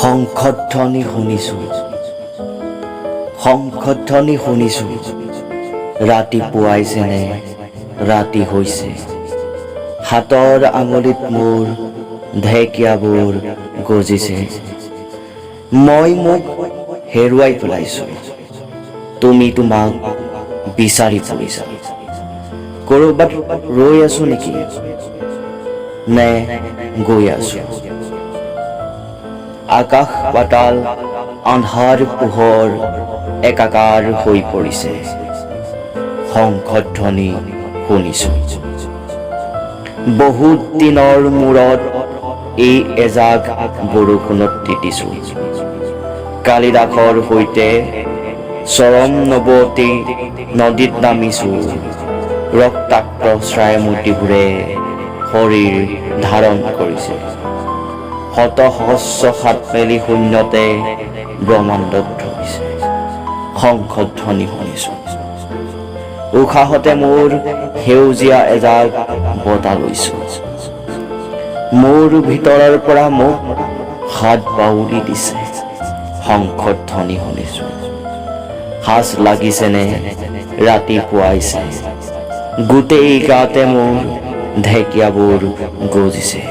শংখধ্বনি শুনিছোঁ, শংখধ্বনি শুনিছোঁ, ৰাতিপুৱাই যেনে ৰাতি হৈছে। হাতৰ আঙুলিত মোৰ ঢেকীয়াবোৰ গজিছে। মই মোক হেৰুৱাই পেলাইছোঁ, তুমি তোমাক বিচাৰি ফুৰিছা। ক'ৰবাত ৰৈ আছো নেকি নে গৈ আছো? আকাশ পাতাল আন্ধাৰ পোহৰ একাকাৰ হৈ পৰিছে। শংখধ্বনি শুনিছোঁ, বহুত দিনৰ মূৰত এই এজাক বৰষুণত তিতিছোঁ। কালিদাসৰ সৈতে চৰম নৱতী নদীত নামিছোঁ। ৰক্তাক্ত ছায়ামূৰ্তিবোৰে শৰীৰ ধাৰণ কৰিছে। শত সহস্ৰ হাত মেলি শূন্যতে ব্ৰহ্মাণ্ডত ধৰিছে। শংখধ্বনি শুনিছোঁ, উশাহতে মোৰ সেউজীয়া এজাক বতাহ লৈছোঁ। মোৰ ভিতৰৰ পৰা মোক হাত বাউলি দিছে। শংখধ্বনি শুনিছোঁ, সাজ লাগিছেনে ৰাতিপুৱাইছে। গোটেই গাতে মোৰ ঢেকীয়াবোৰ গজিছে।